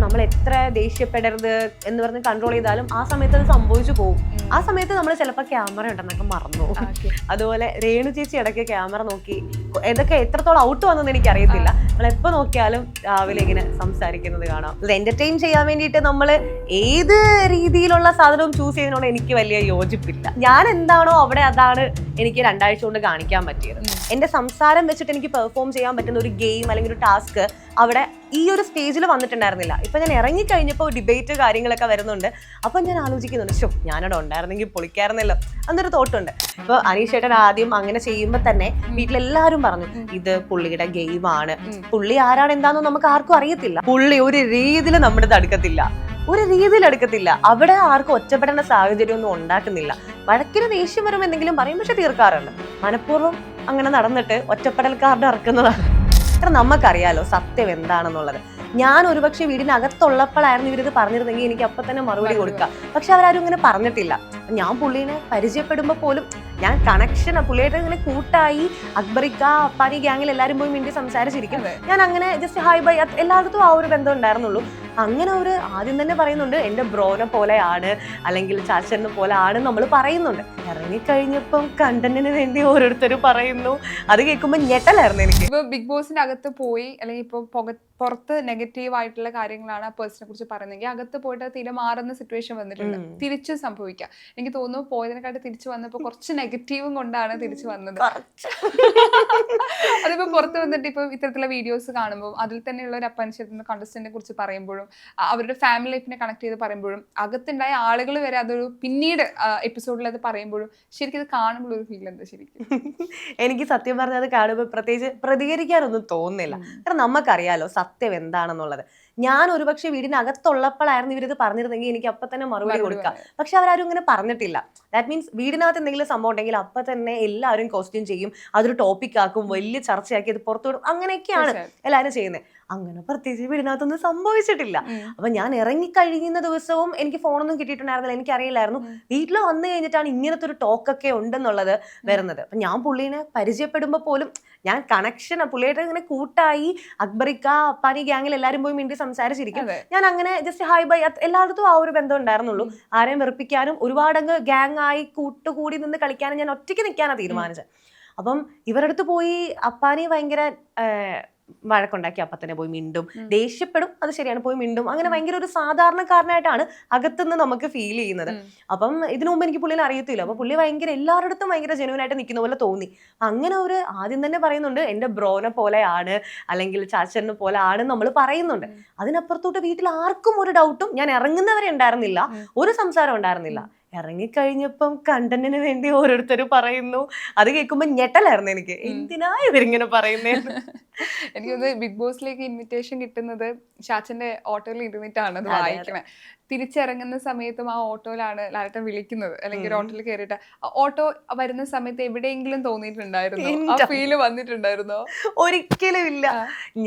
നമ്മൾ എത്ര ദേഷ്യപ്പെടരുത് എന്ന് പറഞ്ഞ് കൺട്രോൾ ചെയ്താലും ആ സമയത്ത് അത് സംഭവിച്ചു പോകും. ആ സമയത്ത് നമ്മൾ ചിലപ്പോൾ ക്യാമറ ഉണ്ടെന്നൊക്കെ മറന്നു. അതുപോലെ രേണു ചേച്ചി ഇടയ്ക്ക് ക്യാമറ നോക്കി ഇതൊക്കെ എത്രത്തോളം ഔട്ട് വന്നെന്ന് എനിക്ക് അറിയത്തില്ല. നമ്മൾ എപ്പോൾ നോക്കിയാലും രാവിലെ ഇങ്ങനെ സംസാരിക്കുന്നത് കാണാം. ഇത് എന്റർടൈൻ ചെയ്യാൻ വേണ്ടിയിട്ട് നമ്മൾ ഏത് രീതിയിലുള്ള സാധനവും ചൂസ് ചെയ്യുന്നതിനോട് എനിക്ക് വലിയ യോജിപ്പില്ല. ഞാൻ എന്താണോ അവിടെ അതാണ് എനിക്ക് 2 ആഴ്ച കൊണ്ട് കാണിക്കാൻ പറ്റിയത്. എന്റെ സംസാരം വെച്ചിട്ട് എനിക്ക് പെർഫോം ചെയ്യാൻ പറ്റുന്ന ഒരു ഗെയിം അല്ലെങ്കിൽ ഒരു ടാസ്ക് അവിടെ ഈ ഒരു സ്റ്റേജിൽ വന്നിട്ടുണ്ടായിരുന്നില്ല. ഇപ്പൊ ഞാൻ ഇറങ്ങിക്കഴിഞ്ഞപ്പോൾ ഡിബേറ്റ് കാര്യങ്ങളൊക്കെ വരുന്നുണ്ട്. അപ്പൊ ഞാൻ ആലോചിക്കുന്നുണ്ട്, ഷോ ഞാനവിടെ ഉണ്ടായിരുന്നെങ്കിൽ പൊളിക്കായിരുന്നല്ലോ എന്നൊരു തോട്ടുണ്ട്. ഇപ്പൊ അനീഷേട്ടൻ ആദ്യം അങ്ങനെ ചെയ്യുമ്പോൾ തന്നെ വീട്ടിലെല്ലാവരും പറഞ്ഞു ഇത് പുള്ളിയുടെ ഗെയിമാണ്, പുള്ളി ആരാണ് എന്താണെന്ന് നമുക്ക് ആർക്കും അറിയത്തില്ല, പുള്ളി ഒരു രീതിയിൽ നമ്മുടെ അടുക്കത്തില്ല, അവിടെ ആർക്കും ഒറ്റപ്പെടേണ്ട സാഹചര്യം ഒന്നും ഉണ്ടാക്കുന്നില്ല. വഴക്കിന് ദേഷ്യം വരും എന്തെങ്കിലും പറയും, പക്ഷെ തീർക്കാറുണ്ട്. മനഃപൂർവ്വം അങ്ങനെ നടന്നിട്ട് ഒറ്റപ്പെടൽക്കാരുടെ ഇറക്കുന്നതാണ്. കാരണം നമുക്കറിയാലോ സത്യം എന്താണെന്നുള്ളത്. ഞാൻ ഒരുപക്ഷെ വീടിനകത്തുള്ളപ്പോഴായിരുന്നു ഇവരിത് പറഞ്ഞിരുന്നെങ്കിൽ എനിക്ക് അപ്പൊ തന്നെ മറുപടി കൊടുക്കാം. പക്ഷെ അവരാരും ഇങ്ങനെ പറഞ്ഞിട്ടില്ല. ഞാൻ പുള്ളീനെ പരിചയപ്പെടുമ്പോൾ പോലും ഞാൻ കണക്ഷൻ പുള്ളിയായിട്ട് ഇങ്ങനെ കൂട്ടായി അക്ബറിക്ക അപ്പാനി ഗ്യാങ്ങിൽ എല്ലാവരും പോയി മിണ്ടി സംസാരിച്ചിരിക്കും. ഞാൻ അങ്ങനെ ജസ്റ്റ് ഹായ് ബൈ എല്ലായിടത്തും ആ ഒരു ബന്ധം ഉണ്ടായിരുന്നുള്ളൂ. അങ്ങനെ ഒരു ആദ്യം തന്നെ പറയുന്നുണ്ട് എന്റെ ബ്രോനെ പോലെയാണ് അല്ലെങ്കിൽ ചാച്ചനെ പോലെ ആണ് നമ്മൾ പറയുന്നുണ്ട്. ഇറങ്ങിക്കഴിഞ്ഞപ്പം കണ്ടന്റിന് വേണ്ടി ഓരോരുത്തർ പറയുന്നു. അത് കേൾക്കുമ്പോൾ ഞെട്ടലായിരുന്നു എനിക്ക്. ഇപ്പൊ ബിഗ് ബോസിന്റെ അകത്ത് പോയി അല്ലെങ്കിൽ ഇപ്പൊ പുറത്ത് നെഗറ്റീവ് ആയിട്ടുള്ള കാര്യങ്ങളാണ് ആ പേഴ്സണെ കുറിച്ച് പറയുന്നതെങ്കിൽ അകത്ത് പോയിട്ട് തീരെ മാറുന്ന സിറ്റുവേഷൻ വന്നിട്ടുണ്ട്. തിരിച്ചു സംഭവിക്കാം. എനിക്ക് തോന്നുന്നു പോയതിനെക്കാട്ട് തിരിച്ചു വന്നപ്പോ കുറച്ച് നെഗറ്റീവും കൊണ്ടാണ് തിരിച്ചു വന്നത്. അതിപ്പോ പുറത്ത് വന്നിട്ട് ഇപ്പൊ ഇത്തരത്തിലുള്ള വീഡിയോസ് കാണുമ്പോൾ അതിൽ തന്നെയുള്ള ഒരു അപ്പനിഷത്തിന്റെ കണ്ടസ്റ്റന്റിനെ കുറിച്ച് പറയുമ്പോഴും അവരുടെ ഫാമിലി ലൈഫിനെ കണക്ട് ചെയ്ത് പറയുമ്പോഴും അകത്തുണ്ടായ ആളുകൾ വരെ അതൊരു പിന്നീട് എപ്പിസോഡിൽ അത് പറയുമ്പോഴും ശരിക്കും ഇത് കാണുമ്പോൾ ഒരു ഫീൽ എന്താ ശരിക്കും? എനിക്ക് സത്യം പറഞ്ഞാൽ അത് കാണുമ്പോൾ പ്രത്യേകിച്ച് പ്രതികരിക്കാനൊന്നും തോന്നുന്നില്ല. കാരണം നമുക്കറിയാലോ സത്യം എന്താണെന്നുള്ളത്. ഞാൻ ഒരുപക്ഷെ വീടിനകത്തുള്ളപ്പോഴായിരുന്നു ഇവരിത് പറഞ്ഞിരുന്നെങ്കിൽ എനിക്ക് അപ്പൊ തന്നെ മറുപടി കൊടുക്കാം. പക്ഷെ അവരാരും ഇങ്ങനെ പറഞ്ഞിട്ടില്ല. ദാറ്റ് മീൻസ് വീടിനകത്ത് എന്തെങ്കിലും സംഭവം ഉണ്ടെങ്കിൽ അപ്പൊ തന്നെ എല്ലാവരും ക്വസ്റ്റ്യൻ ചെയ്യും, അതൊരു ടോപ്പിക് ആക്കും, വലിയ ചർച്ചയാക്കി അത് പുറത്തു വിടും. അങ്ങനെയൊക്കെയാണ് എല്ലാവരും ചെയ്യുന്നത്. അങ്ങനെ പ്രത്യേകിച്ച് വീടിനകത്തൊന്നും സംഭവിച്ചിട്ടില്ല. അപ്പൊ ഞാൻ ഇറങ്ങിക്കഴിയുന്ന ദിവസവും എനിക്ക് ഫോണൊന്നും കിട്ടിയിട്ടുണ്ടായിരുന്നില്ല. എനിക്കറിയില്ലായിരുന്നു വീട്ടിൽ വന്നു കഴിഞ്ഞിട്ടാണ് ഇങ്ങനത്തെ ഒരു ടോക്കൊക്കെ ഉണ്ടെന്നുള്ളത് വരുന്നത്. അപ്പൊ ഞാൻ പുള്ളീനെ പരിചയപ്പെടുമ്പോൾ പോലും ഞാൻ കണക്ഷൻ പുള്ളിയായിട്ട് ഇങ്ങനെ കൂട്ടായി അക്ബറിക്ക അപ്പാനി ഗ്യാങ്ങിൽ എല്ലാവരും പോയി മിണ്ടി സംസാരിച്ചിരിക്കും. ഞാൻ അങ്ങനെ ജസ്റ്റ് ഹായ് ബൈ എല്ലായിടത്തും ആ ഒരു ബന്ധം ഉണ്ടായിരുന്നുള്ളൂ. ആരെയും വെറുപ്പിക്കാനും ഒരുപാടങ്ങ് ഗ്യാങ് ആയി കൂട്ടുകൂടി നിന്ന് കളിക്കാനും ഞാൻ ഒറ്റയ്ക്ക് നിൽക്കാനാണ് തീരുമാനിച്ചത്. അപ്പം ഇവരുടെ അടുത്ത് പോയി അപ്പാനി ഭയങ്കര വഴക്കുണ്ടാക്കി അപ്പൊ തന്നെ പോയി മിണ്ടും, ദേഷ്യപ്പെടും, അത് ശരിയാണ്, പോയി മിണ്ടും. അങ്ങനെ ഭയങ്കര ഒരു സാധാരണക്കാരനായിട്ടാണ് അകത്തുനിന്ന് നമുക്ക് ഫീൽ ചെയ്യുന്നത്. അപ്പം ഇതിനു മുമ്പ് എനിക്ക് പുള്ളിനെ അറിയത്തില്ല. അപ്പൊ പുള്ളി ഭയങ്കര എല്ലാവരുടെ അടുത്തും ഭയങ്കര ജെന്യൂൻ ആയിട്ട് നിൽക്കുന്ന പോലെ തോന്നി. അങ്ങനെ ഒരു ആദ്യം തന്നെ പറയുന്നുണ്ട് എന്റെ ബ്രോനെ പോലെയാണ് അല്ലെങ്കിൽ ചാച്ചനെ പോലെ ആണ് നമ്മൾ പറയുന്നുണ്ട്. അതിനപ്പുറത്തോട്ട് വീട്ടിൽ ആർക്കും ഒരു ഡൗട്ടും ഞാൻ ഇറങ്ങുന്നവരെ ഉണ്ടായിരുന്നില്ല, ഒരു സംസാരം ഉണ്ടായിരുന്നില്ല. ഇറങ്ങിക്കഴിഞ്ഞപ്പം കണ്ടന്റിന് വേണ്ടി ഓരോരുത്തർ പറയുന്നു. അത് കേൾക്കുമ്പോൾ ഞെട്ടലായിരുന്നു എനിക്ക്. എന്തിനാ ഇവരിങ്ങനെ പറയുന്നത്? എനിക്ക് തോന്നുന്നു ബിഗ് ബോസിലേക്ക് ഇൻവിറ്റേഷൻ കിട്ടുന്നത് ചാച്ചന്റെ ഓട്ടോയിൽ ഇരുന്നിട്ടാണ് അത് വായിക്കണേ. തിരിച്ചിറങ്ങുന്ന സമയത്തും ആ ഓട്ടോയിലാണ് ലാലേട്ടൻ വിളിക്കുന്നത്. അല്ലെങ്കിൽ ഒരു ഓട്ടോയിൽ കയറിയിട്ട് ഓട്ടോ വരുന്ന സമയത്ത് എവിടെയെങ്കിലും തോന്നിയിട്ടുണ്ടായിരുന്നോ? ആ ഫീല് വന്നിട്ടുണ്ടായിരുന്നോ? ഒരിക്കലും ഇല്ല.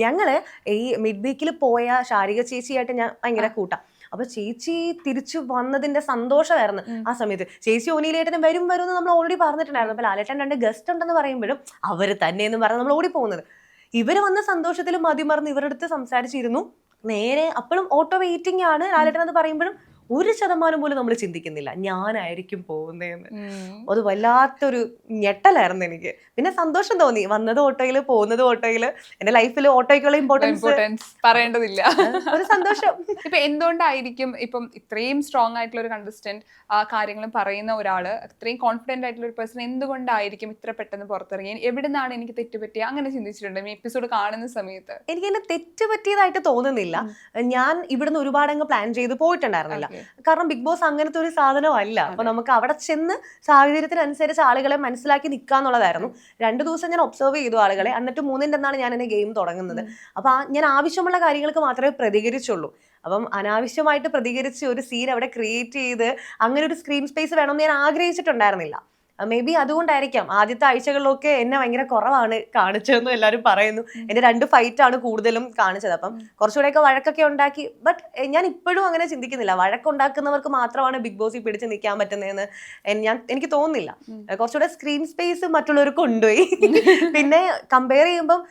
ഞങ്ങള് ഈ മിഡ് വീക്കിൽ പോയ ശാരിക ചേച്ചിയായിട്ട് ഞാൻ ഭയങ്കര കൂട്ടാം. അപ്പൊ ചേച്ചി തിരിച്ചു വന്നതിന്റെ സന്തോഷമായിരുന്നു ആ സമയത്ത്. ചേച്ചി ഒനിയിലേട്ടനും വരും എന്ന് നമ്മൾ ഓൾറെഡി പറഞ്ഞിട്ടുണ്ടായിരുന്നു. അപ്പൊ ലാലേട്ടൻ 2 ഗസ്റ്റ് ഉണ്ടെന്ന് പറയുമ്പോഴും അവര് തന്നെ എന്ന് പറഞ്ഞ് നമ്മൾ ഓടി പോകുന്നത്. ഇവര് വന്ന സന്തോഷത്തിൽ മതിമറന്ന് ഇവരുടെ അടുത്ത് സംസാരിച്ചിരുന്നു. നേരെ അപ്പോഴും ഓട്ടോ വെയിറ്റിംഗ് ആണ്. ലാലേട്ടൻ അത് പറയുമ്പോഴും 1% പോലും നമ്മൾ ചിന്തിക്കുന്നില്ല ഞാനായിരിക്കും പോകുന്നതെന്ന്. അത് വല്ലാത്തൊരു ഞെട്ടലായിരുന്നു എനിക്ക്. പിന്നെ സന്തോഷം തോന്നി, വന്നത് ഓട്ടോയില് പോകുന്നത് ഓട്ടോയില്. എന്റെ ലൈഫിൽ ഓട്ടോയ്ക്കുള്ള ഇമ്പോർട്ടൻസ് പറയേണ്ടതില്ല. ഒരു സന്തോഷം. ഇപ്പൊ എന്തുകൊണ്ടായിരിക്കും ഇപ്പം ഇത്രയും സ്ട്രോങ് ആയിട്ടുള്ള ഒരു കണ്ടസ്റ്റന്റ് കാര്യങ്ങൾ പറയുന്ന ഒരാള്, ഇത്രയും കോൺഫിഡന്റ് ആയിട്ടുള്ള ഒരു പേഴ്സൺ എന്തുകൊണ്ടായിരിക്കും ഇത്ര പെട്ടെന്ന് പുറത്തിറങ്ങി? എവിടെ നിന്നാണ് എനിക്ക് തെറ്റുപറ്റിയ അങ്ങനെ ചിന്തിച്ചിട്ടുണ്ട് ഈ എപ്പിസോഡ് കാണുന്ന സമയത്ത്? എനിക്ക് എന്നെ തെറ്റുപറ്റിയതായിട്ട് തോന്നുന്നില്ല. ഞാൻ ഇവിടുന്ന് ഒരുപാടങ്ങ് പ്ലാൻ ചെയ്ത് പോയിട്ടുണ്ടായിരുന്നില്ല. കാരണം ബിഗ് ബോസ് അങ്ങനത്തെ ഒരു സാധനമല്ല. അപ്പൊ നമുക്ക് അവിടെ ചെന്ന് സാഹചര്യത്തിനനുസരിച്ച് ആളുകളെ മനസ്സിലാക്കി നിൽക്കാന്നുള്ളതായിരുന്നു. 2 ദിവസം ഞാൻ ഒബ്സർവ് ചെയ്തു ആളുകളെ. എന്നിട്ട് 3-ന്റെ അന്നാണ് ഞാൻ എന്റെ ഗെയിം തുടങ്ങുന്നത്. അപ്പൊ ഞാൻ ആവശ്യമുള്ള കാര്യങ്ങൾക്ക് മാത്രമേ പ്രതികരിച്ചുള്ളൂ. അപ്പം അനാവശ്യമായിട്ട് പ്രതികരിച്ച് ഒരു സീൻ അവിടെ ക്രിയേറ്റ് ചെയ്ത് അങ്ങനെ ഒരു സ്ക്രീൻ സ്പേസ് വേണമെന്ന് ഞാൻ ആഗ്രഹിച്ചിട്ടുണ്ടായിരുന്നില്ല. മേ ബി അതുകൊണ്ടായിരിക്കാം ആദ്യത്തെ ആഴ്ചകളിലൊക്കെ എന്നെ ഭയങ്കര കുറവാണ് കാണിച്ചതെന്നും എല്ലാവരും പറയുന്നു. എന്റെ 2 ഫൈറ്റ് ആണ് കൂടുതലും കാണിച്ചത്. അപ്പം കുറച്ചുകൂടെയൊക്കെ വഴക്കൊക്കെ ഉണ്ടാക്കി. ബട്ട് ഞാൻ ഇപ്പോഴും അങ്ങനെ ചിന്തിക്കുന്നില്ല, വഴക്കുണ്ടാക്കുന്നവർക്ക് മാത്രമാണ് ബിഗ് ബോസിൽ പിടിച്ച് നിൽക്കാൻ പറ്റുന്നതെന്ന് എനിക്ക് തോന്നുന്നില്ല. കുറച്ചുകൂടെ സ്ക്രീൻ സ്പേസ് മറ്റുള്ളവർ കൊണ്ടുപോയി. പിന്നെ കമ്പയർ ചെയ്യുമ്പം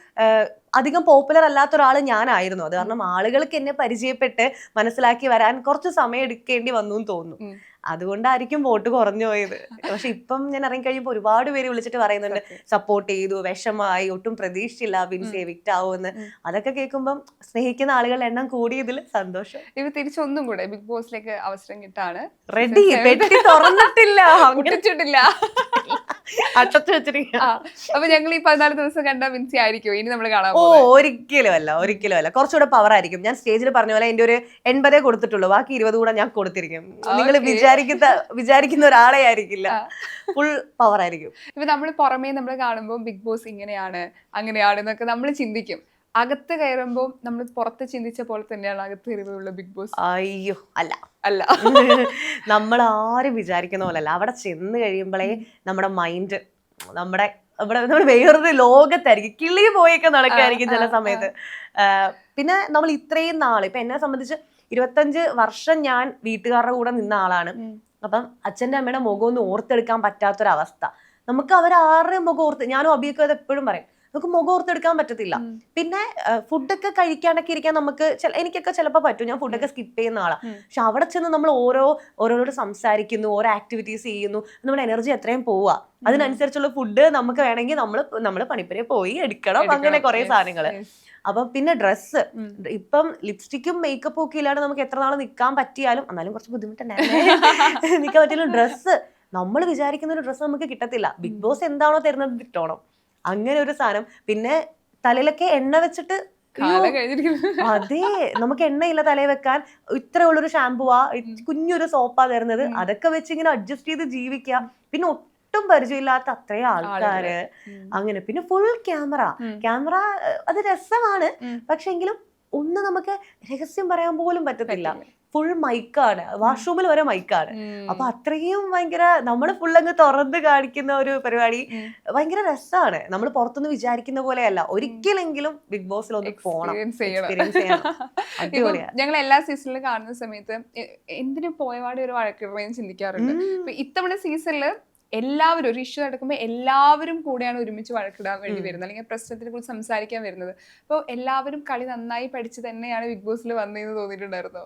അധികം പോപ്പുലർ അല്ലാത്ത ഒരാൾ ഞാനായിരുന്നു. അത് കാരണം ആളുകൾക്ക് എന്നെ പരിചയപ്പെട്ട് മനസ്സിലാക്കി വരാൻ കുറച്ച് സമയം എടുക്കേണ്ടി വന്നു എന്ന് തോന്നുന്നു. അതുകൊണ്ടായിരിക്കും വോട്ട് കുറഞ്ഞു പോയത്. പക്ഷെ ഇപ്പം ഞാൻ ഇറങ്ങിക്കഴിയുമ്പോൾ ഒരുപാട് പേര് വിളിച്ചിട്ട് പറയുന്നുണ്ട് സപ്പോർട്ട് ചെയ്തു, വിഷമായി, ഒട്ടും പ്രതീക്ഷിച്ചില്ല ബിൻസി എവിക്റ്റ് ആവുമെന്ന്. അതൊക്കെ കേൾക്കുമ്പം സ്നേഹിക്കുന്ന ആളുകളുടെ എണ്ണം കൂടിയതിൽ സന്തോഷം. ഇത് തിരിച്ചൊന്നും കൂടെ ബിഗ് ബോസിലേക്ക് അവസരം കിട്ടാണ് റെഡി, പെട്ടി തുറന്നിട്ടില്ല, മുട്ടിച്ചിട്ടില്ല, അട്ടത്ത് വെച്ചിരിക്കുക. അപ്പൊ ഞങ്ങൾ ഈ 14 ദിവസം കണ്ട ബിൻസി ആയിരിക്കും ഇനി നമ്മൾ കാണാൻ? ഒരിക്കലും അല്ല. കുറച്ചുകൂടെ പവർ ആയിരിക്കും. ഞാൻ സ്റ്റേജിൽ പറഞ്ഞ പോലെ എന്റെ ഒരു 80 കൊടുത്തിട്ടുള്ളൂ, ബാക്കി 20 കൂടെ ഞാൻ കൊടുത്തിരിക്കും. നിങ്ങൾ വിചാരിക്കുന്ന ഒരാളെ ആയിരിക്കില്ല, ഫുൾ പവർ ആയിരിക്കും. ഇപ്പൊ നമ്മൾ പുറമേ നമ്മൾ കാണുമ്പോൾ ബിഗ് ബോസ് ഇങ്ങനെയാണ് അങ്ങനെയാണ് എന്നൊക്കെ നമ്മൾ ചിന്തിക്കും. അകത്ത് കയറുമ്പോൾ നമ്മൾ പുറത്ത് ചിന്തിച്ച പോലെ തന്നെയാണ് അകത്ത് കയറിയുള്ള ബിഗ് ബോസ്? അയ്യോ അല്ല. നമ്മൾ ആരും വിചാരിക്കുന്ന പോലല്ല. അവിടെ ചെന്ന് കഴിയുമ്പോഴേ നമ്മുടെ മൈൻഡ് നമ്മുടെ വേറൊരു ലോകത്തായിരിക്കും, കിളി പോയൊക്കെ നടക്കായിരിക്കും ചില സമയത്ത്. പിന്നെ നമ്മൾ ഇത്രയും നാള്, ഇപ്പൊ എന്നെ സംബന്ധിച്ച് 25 വർഷം ഞാൻ വീട്ടുകാരുടെ കൂടെ നിന്ന ആളാണ്. അപ്പം അച്ഛൻ്റെ അമ്മയുടെ മുഖം ഒന്നും ഓർത്തെടുക്കാൻ പറ്റാത്തൊരവസ്ഥ. നമുക്ക് അവരാരുടെയും മുഖം ഓർത്ത്, ഞാനും അഭിയൊക്കെ അത് എപ്പോഴും പറയും, നമുക്ക് മുഖം ഓർത്തെടുക്കാൻ പറ്റത്തില്ല. പിന്നെ ഫുഡൊക്കെ കഴിക്കാണ്ടൊക്കെ ഇരിക്കാൻ നമുക്ക് എനിക്കൊക്കെ ചിലപ്പോൾ പറ്റും, ഞാൻ ഫുഡൊക്കെ സ്കിപ്പ് ചെയ്യുന്ന ആളാണ്. പക്ഷെ അവിടെ ചെന്ന് നമ്മൾ ഓരോരോട് സംസാരിക്കുന്നു, ഓരോ ആക്ടിവിറ്റീസ് ചെയ്യുന്നു, നമ്മുടെ എനർജി എത്രയും പോവുക. അതിനനുസരിച്ചുള്ള ഫുഡ് നമുക്ക് വേണമെങ്കിൽ നമ്മൾ പണിപ്പുരയെ പോയി എടുക്കണം, അങ്ങനെ കുറെ സാധനങ്ങള്. അപ്പൊ പിന്നെ ഡ്രസ്സ്, ഇപ്പം ലിപ്സ്റ്റിക്കും മേക്കപ്പും ഒക്കെ ഇല്ലാണ്ട് നമുക്ക് എത്ര നാൾ നിൽക്കാൻ പറ്റിയാലും, എന്നാലും കുറച്ച് ബുദ്ധിമുട്ടുണ്ടായിരുന്നു നിൽക്കാൻ പറ്റിയാലും ഡ്രസ്സ്, നമ്മൾ വിചാരിക്കുന്ന ഒരു ഡ്രസ്സ് നമുക്ക് കിട്ടത്തില്ല. ബിഗ് ബോസ് എന്താണോ തരുന്നത് കിട്ടണം, അങ്ങനെ ഒരു സാധനം. പിന്നെ തലയിലൊക്കെ എണ്ണ വെച്ചിട്ട്, അതെ, നമുക്ക് എണ്ണയില്ല തലയിൽ വെക്കാൻ, ഇത്ര ഉള്ളൊരു ഷാമ്പുവാ, കുഞ്ഞൊരു സോപ്പാ തരുന്നത്, അതൊക്കെ വെച്ച് ഇങ്ങനെ അഡ്ജസ്റ്റ് ചെയ്ത് ജീവിക്കാം. പിന്നെ ഒട്ടും പരിചയമില്ലാത്ത അത്രയും ആൾക്കാര്, അങ്ങനെ. പിന്നെ ഫുൾ ക്യാമറ, അത് രസമാണ്. പക്ഷെ എങ്കിലും ഒന്നും നമുക്ക് രഹസ്യം പറയാൻ പോലും പറ്റത്തില്ല. ഫുൾ മൈക്കാണ്, വാഷ്റൂമിൽ വരെ മൈക്കാണ്. അപ്പൊ അത്രയും ഭയങ്കര, നമ്മൾ ഫുൾ അങ്ങ് തുറന്ന് കാണിക്കുന്ന ഒരു പരിപാടി ഭയങ്കര രസമാണ്. നമ്മൾ പുറത്തുനിന്ന് വിചാരിക്കുന്ന പോലെയല്ല. ഒരിക്കലെങ്കിലും ബിഗ് ബോസിൽ ഒന്ന് പോകണം, എക്സ്പീരിയൻസ് ചെയ്യണം. അടിപൊളിയാണ്. ഞങ്ങൾ എല്ലാ സീസണിലും കാണുന്ന സമയത്ത് എന്തിനും പോയപാടെ ഒരു വഴക്കിടുകയും ചിന്തിക്കാറുണ്ട്. ഇത്തവണ സീസണില് എല്ലാവരും ഒരു ഇഷ്യൂ നടക്കുമ്പോൾ എല്ലാവരും കൂടെയാണ് ഒരുമിച്ച് വഴക്കിടാൻ വേണ്ടി വരുന്നത്, അല്ലെങ്കിൽ പ്രശ്നത്തിനെ കുറിച്ച് സംസാരിക്കാൻ വരുന്നത്. അപ്പോൾ എല്ലാവരും കളി നന്നായി പഠിച്ച് തന്നെയാണ് ബിഗ് ബോസിൽ വന്നതെന്ന് തോന്നിയിട്ടുണ്ടായിരുന്നോ?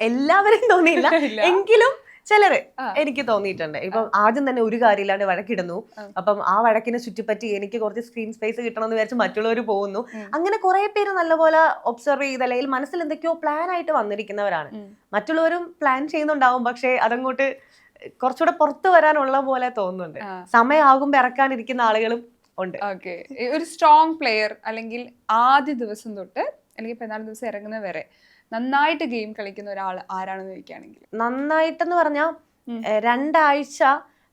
എല്ലാവരും തോന്നിയില്ല, എങ്കിലും ചിലര് എനിക്ക് തോന്നിയിട്ടുണ്ട്. ഇപ്പം ആദ്യം തന്നെ ഒരു കാര്യമില്ലാണ്ട് വഴക്കിടുന്നു, അപ്പം ആ വഴക്കിനെ ചുറ്റിപ്പറ്റി എനിക്ക് കുറച്ച് സ്ക്രീൻ സ്പേസ് കിട്ടണമെന്ന് വിചാരിച്ച് മറ്റുള്ളവർ പോകുന്നു. അങ്ങനെ കുറെ പേര് നല്ലപോലെ ഒബ്സർവ് ചെയ്ത്, അല്ലെങ്കിൽ മനസ്സിൽ എന്തൊക്കെയോ പ്ലാൻ ആയിട്ട് വന്നിരിക്കുന്നവരാണ്. മറ്റുള്ളവരും പ്ലാൻ ചെയ്യുന്നുണ്ടാവും, പക്ഷെ അതങ്ങോട്ട് കുറച്ചുകൂടെ പുറത്തു വരാനുള്ള പോലെ തോന്നുന്നുണ്ട്. സമയമാകുമ്പോ ഇറക്കാനിരിക്കുന്ന ആളുകളും ഉണ്ട്. ഓക്കെ, ഒരു സ്ട്രോങ് പ്ലെയർ അല്ലെങ്കിൽ ആദ്യ ദിവസം തൊട്ട് അല്ലെങ്കിൽ 14 ദിവസം ഇറങ്ങുന്ന വരെ നന്നായിട്ട് ഗെയിം കളിക്കുന്ന ഒരാൾ ആരാണെന്ന് ചോദിക്കുകയാണെങ്കിൽ? നന്നായിട്ടെന്ന് പറഞ്ഞാൽ 2 ആഴ്ച,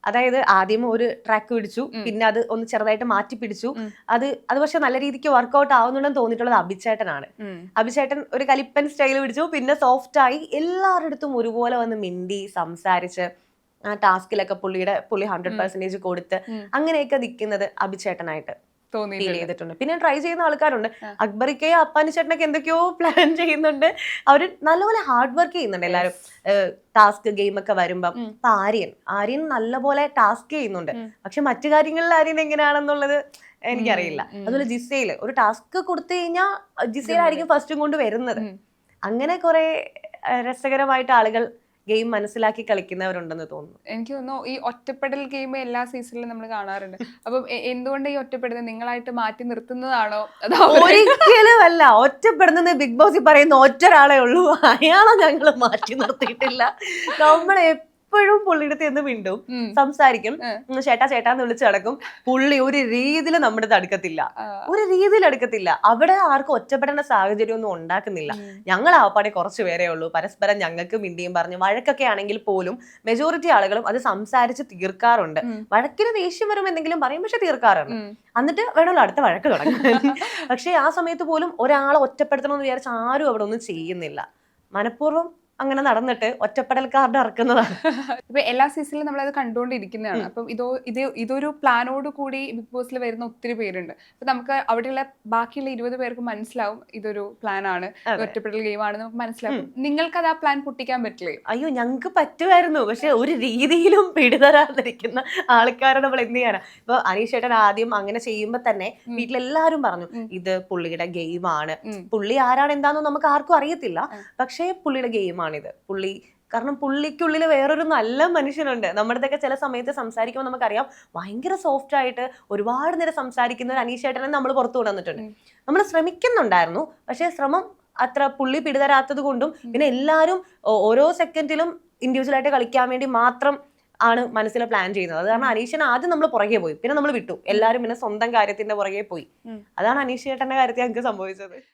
അതായത് ആദ്യം ഒരു ട്രാക്ക് പിടിച്ചു, പിന്നെ അത് ഒന്ന് ചെറുതായിട്ട് മാറ്റി പിടിച്ചു. അത് പക്ഷെ നല്ല രീതിക്ക് വർക്ക്ഔട്ട് ആവുന്നുണ്ടെന്ന് തോന്നിയിട്ടുള്ളത് അഭിചേട്ടനാണ്. അഭിചേട്ടൻ ഒരു കലിപ്പൻ സ്റ്റൈൽ പിടിച്ചു, പിന്നെ സോഫ്റ്റ് ആയി എല്ലാവരുടെ അടുത്തും ഒരുപോലെ വന്ന് മിണ്ടി സംസാരിച്ച് ആ ടാസ്കിലൊക്കെ പുള്ളി 100% കൊടുത്ത് അങ്ങനെയൊക്കെ നിൽക്കുന്നത് അഭിചേട്ടനായിട്ട് ഫീൽ ചെയ്തിട്ടുണ്ട്. പിന്നെ ട്രൈ ചെയ്യുന്ന ആൾക്കാരുണ്ട്, അക്ബറിക്കയോ അപ്പാനി ചേട്ടനൊക്കെ എന്തൊക്കെയോ പ്ലാൻ ചെയ്യുന്നുണ്ട്. അവര് നല്ലപോലെ ഹാർഡ് വർക്ക് ചെയ്യുന്നുണ്ട് എല്ലാവരും. ടാസ്ക് ഗെയിം ഒക്കെ വരുമ്പം ഇപ്പൊ ആര്യൻ നല്ലപോലെ ടാസ്ക് ചെയ്യുന്നുണ്ട്. പക്ഷെ മറ്റു കാര്യങ്ങളിൽ ആര്യൻ എങ്ങനെയാണെന്നുള്ളത് എനിക്കറിയില്ല. അതുപോലെ ജിസയിൽ ഒരു ടാസ്ക് കൊടുത്തു കഴിഞ്ഞാൽ ജിസയിലായിരിക്കും ഫസ്റ്റും കൊണ്ട് വരുന്നത്. അങ്ങനെ കുറെ രസകരമായിട്ട് ആളുകൾ ഗെയിം മനസ്സിലാക്കി കളിക്കുന്നവരുണ്ടെന്ന് തോന്നുന്നു. എനിക്ക് തോന്നുന്നു ഈ ഒറ്റപ്പെടൽ ഗെയിം എല്ലാ സീസണിലും നമ്മൾ കാണാറുണ്ട്. അപ്പം എന്തുകൊണ്ട് ഈ ഒറ്റപ്പെടുന്നത് നിങ്ങളായിട്ട് മാറ്റി നിർത്തുന്നതാണോ? ഒരിക്കലും അല്ല. ഒറ്റപ്പെടുന്നത് ബിഗ് ബോസിൽ പറയുന്ന ഒറ്റൊരാളെ ഉള്ളൂ, അയാളെ ഞങ്ങൾ മാറ്റി നിർത്തിയിട്ടില്ല. നമ്മൾ എപ്പോഴും പുള്ളിയുടെ എന്ന് മിണ്ടും, സംസാരിക്കും, ചേട്ടാന്ന് വിളിച്ച് നടക്കും. പുള്ളി ഒരു രീതിയിൽ നമ്മുടെ അടുക്കത്തില്ല. അവിടെ ആർക്കും ഒറ്റപ്പെടേണ്ട സാഹചര്യം ഒന്നും ഉണ്ടാക്കുന്നില്ല. ഞങ്ങൾ ആപ്പാടെ കുറച്ച് പേരേ ഉള്ളൂ, പരസ്പരം ഞങ്ങൾക്ക് മിണ്ടിയും പറഞ്ഞ് വഴക്കൊക്കെ ആണെങ്കിൽ പോലും മെജോറിറ്റി ആളുകളും അത് സംസാരിച്ച് തീർക്കാറുണ്ട്. വഴക്കിന് ദേഷ്യം വരും എന്തെങ്കിലും പറയും, പക്ഷെ തീർക്കാറുണ്ട്. എന്നിട്ട് വേണമല്ലോ അടുത്ത വഴക്ക് തുടങ്ങാൻ. പക്ഷെ ആ സമയത്ത് പോലും ഒരാളെ ഒറ്റപ്പെടുത്തണമെന്ന് വിചാരിച്ച് ആരും അവിടെ ഒന്നും ചെയ്യുന്നില്ല. മനഃപൂർവ്വം അങ്ങനെ നടന്നിട്ട് ഒറ്റപ്പെടൽ കാർഡ് ഇറക്കുന്നതാണ്. ഇപ്പൊ എല്ലാ സീസണിലും നമ്മളത് കണ്ടുകൊണ്ടിരിക്കുന്നതാണ്. അപ്പം ഇതൊരു പ്ലാനോട് കൂടി ബിഗ് ബോസിൽ വരുന്ന ഒത്തിരി പേരുണ്ട്. അപ്പൊ നമുക്ക് അവിടെയുള്ള ബാക്കിയുള്ള 20 പേർക്ക് മനസ്സിലാവും ഇതൊരു പ്ലാൻ ആണ്, ഒറ്റപ്പെടൽ ഗെയിം ആണ്, നമുക്ക് മനസ്സിലാവും. നിങ്ങൾക്ക് അത് ആ പ്ലാൻ പൊട്ടിക്കാൻ പറ്റില്ലേ? അയ്യോ ഞങ്ങൾക്ക് പറ്റുമായിരുന്നു, പക്ഷെ ഒരു രീതിയിലും പിടിതരാതിരിക്കുന്ന ആൾക്കാരെ നമ്മൾ എന്ത് ചെയ്യാനാ? ഇപ്പൊ അനീഷ് ചേട്ടൻ ആദ്യം അങ്ങനെ ചെയ്യുമ്പോ തന്നെ വീട്ടിലെല്ലാരും പറഞ്ഞു ഇത് പുള്ളിയുടെ ഗെയിമാണ്, പുള്ളി ആരാണ് എന്താണെന്ന് നമുക്ക് ആർക്കും അറിയത്തില്ല, പക്ഷേ പുള്ളിയുടെ ഗെയിമാണിത്. കാരണം പുള്ളിക്കുള്ളിൽ വേറൊരു നല്ല മനുഷ്യനുണ്ട്. നമ്മുടെ അടുത്തൊക്കെ ചില സമയത്ത് സംസാരിക്കുമ്പോൾ നമുക്കറിയാം ഭയങ്കര സോഫ്റ്റ് ആയിട്ട് ഒരുപാട് നേരം സംസാരിക്കുന്ന ഒരു അനീഷ് ചേട്ടനെ നമ്മൾ പുറത്തു കൊണ്ടുവന്നിട്ടുണ്ട്. നമ്മൾ ശ്രമിക്കുന്നുണ്ടായിരുന്നു, പക്ഷെ ശ്രമം അത്ര പുള്ളി പിടിതരാത്തത് കൊണ്ടും പിന്നെ എല്ലാവരും ഓരോ സെക്കൻഡിലും ഇൻഡിവിജ്വൽ ആയിട്ട് കളിക്കാൻ വേണ്ടി മാത്രം ആണ് മനസ്സിൽ പ്ലാൻ ചെയ്യുന്നത്. അത് കാരണം അനീഷിന് ആദ്യം നമ്മൾ പുറകെ പോയി, പിന്നെ നമ്മൾ വിട്ടു, എല്ലാവരും പിന്നെ സ്വന്തം കാര്യത്തിന്റെ പുറകെ പോയി. അതാണ് അനീഷ് ചേട്ടന്റെ കാര്യത്തിൽ ഞങ്ങൾക്ക് സംഭവിച്ചത്.